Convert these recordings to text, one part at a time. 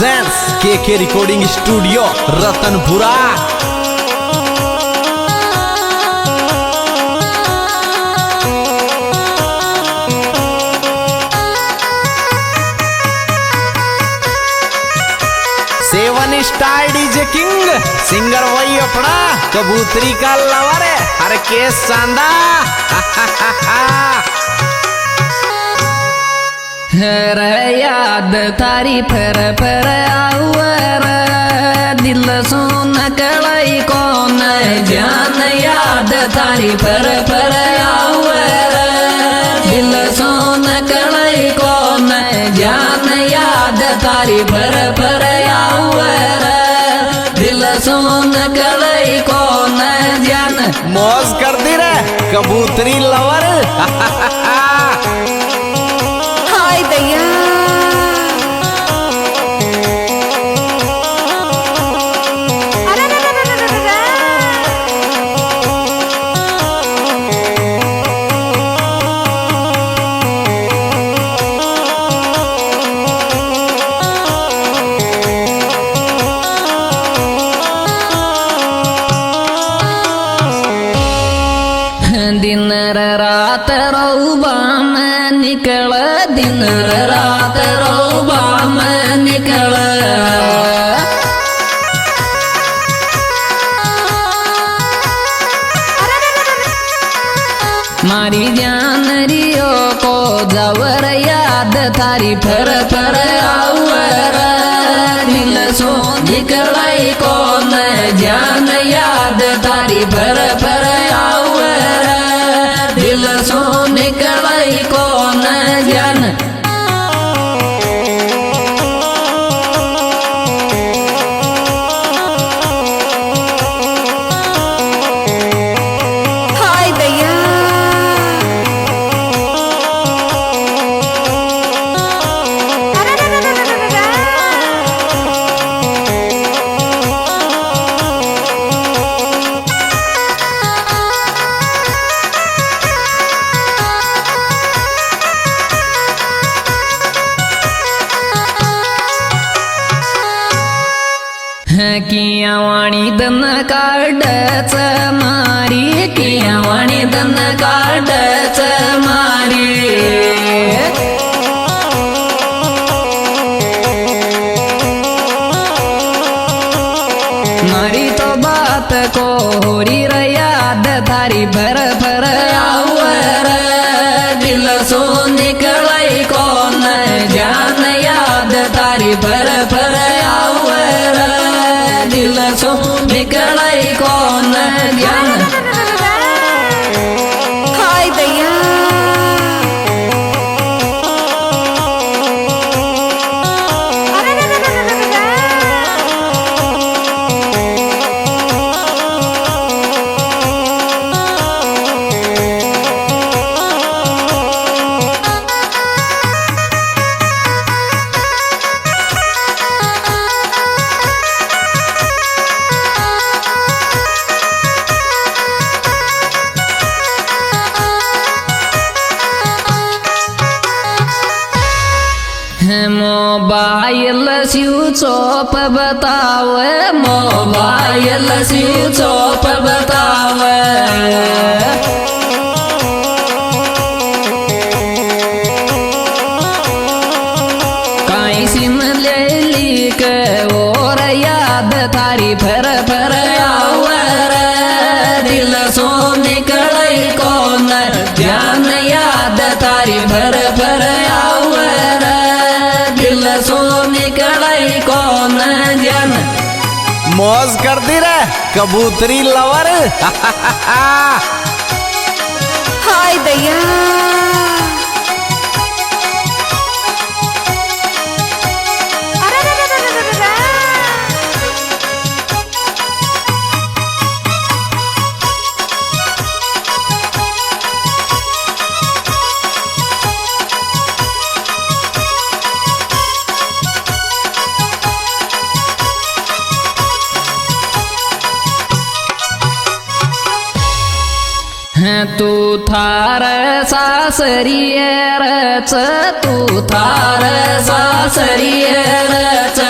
Presents के recording studio Ratanpura. सेवन star DJ king singer वही अपना कबूतरी का लवर है हर के सांदा। याद तारी फर फर आवर दिल सोन कलाई कौन जान याद तारी फर फर आवर दिल सोन कलाई कौन जान याद तारी फर फर आवर दिल सोन कलाई कौन जान। मौज कर दी रे कबूतरी लवर। दिन रात रौबा में निकल दिन रात रौबा में निकल मारी जान रियो को जवर याद थारी फर फर आवर दिल सो निकलाई कौन जान याद थारी फर फर आवर दिल सो निकलाई कौन जान। किया वाणी दन काढच मारी किया वाणी दन काढच मारी मारी तो बात को होरी याद थारी भर भर आवर दिल सो निकलाई कौन जान याद थारी भर भर आवर दिल सो निकलाई कौन जान। हाय दैया मोबाइल स्विच ऑफ बताव मोबाइल स्विच ऑफ बताव काई सिम ले ली के और याद थारी फर फर आवर दिल सो निकलाई कौन जान याद थारी फर फर आवर दिल सो निकलाई कौन जान। मौज कर दी रे कबूतरी लवर। हाय दैया तू थार सासरियरच तू थार सासरियरच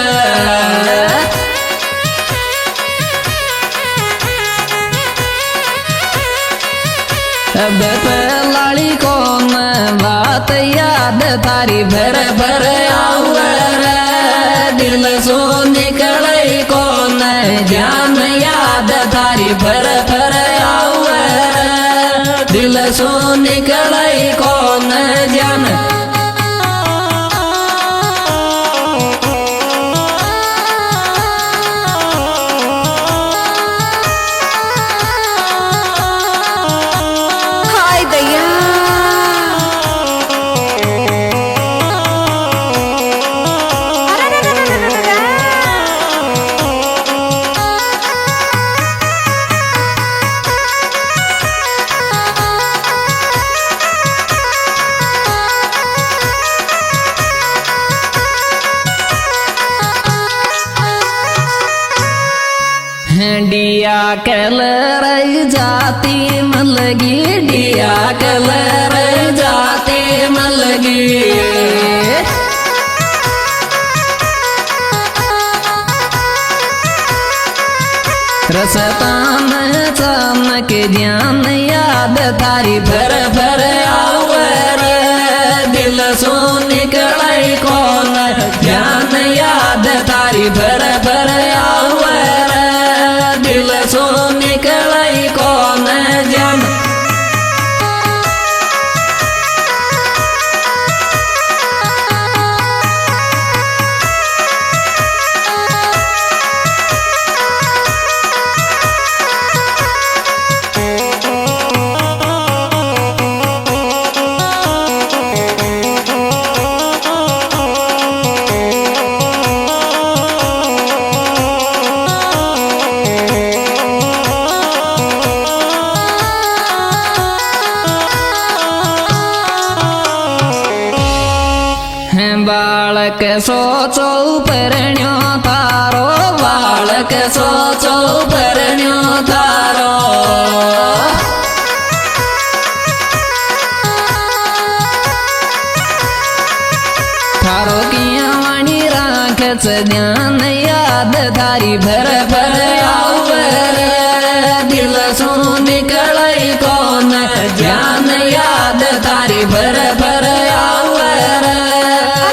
लाली कोन बात याद थारी भर भर आवर दिल सो निकले कोन ध्यान याद थारी भर भर आवर दिल सो निकले कोन ध्यान डिया कलर जाती मलगी डिया कलर जाती मलगी रसतान चमक ध्यान याद थारी भर भर आवर दिल सो निकले कौन ध्यान याद थारी भर भर आवर दिल सो निकले कौन ध्यान बालक सोचो परण्यो तारो बालक सोचो परण्यो तारो थारो किया वाणी राखच ध्यान याद थारी भर भर आवर दिल सो निकले कौन ध्यान याद थारी भर भर आवर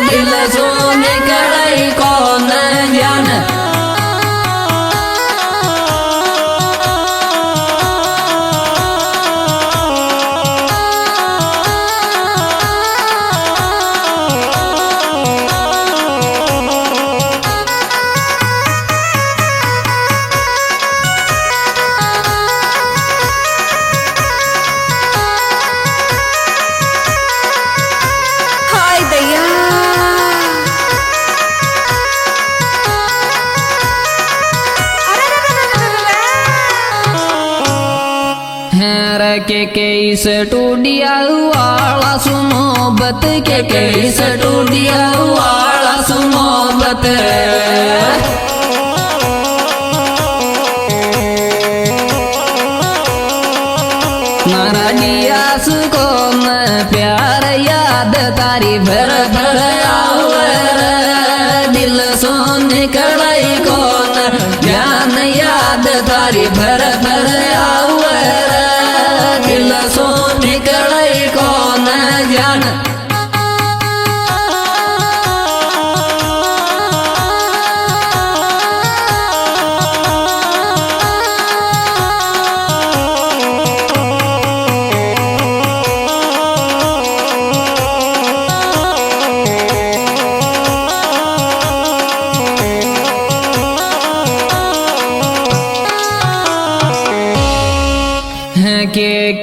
दिल सो निकले कौन ध्यान के इस टूडिया वाला सुमोबत के इस टूडिया वाला सुमोबत नारागिया सुको प्यार याद तारी भर भर आवर दिल सो निकले कौन ध्यान याद तारी भर भर आवर दिल सो निकले कौन ध्यान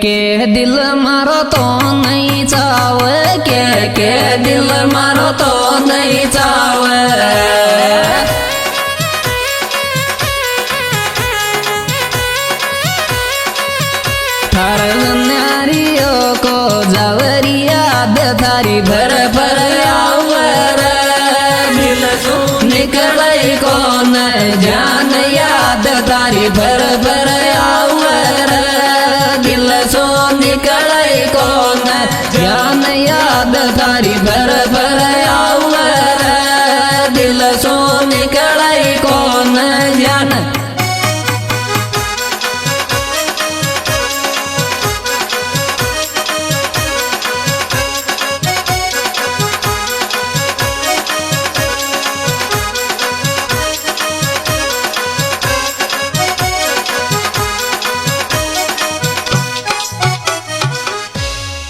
के दिल मारो तो नहीं चाव के दिल मारो तो नहीं चाव थार नारियों को जावरी याद थारी भर भर आवर दिल सो निकले कौन जान याद थारी भर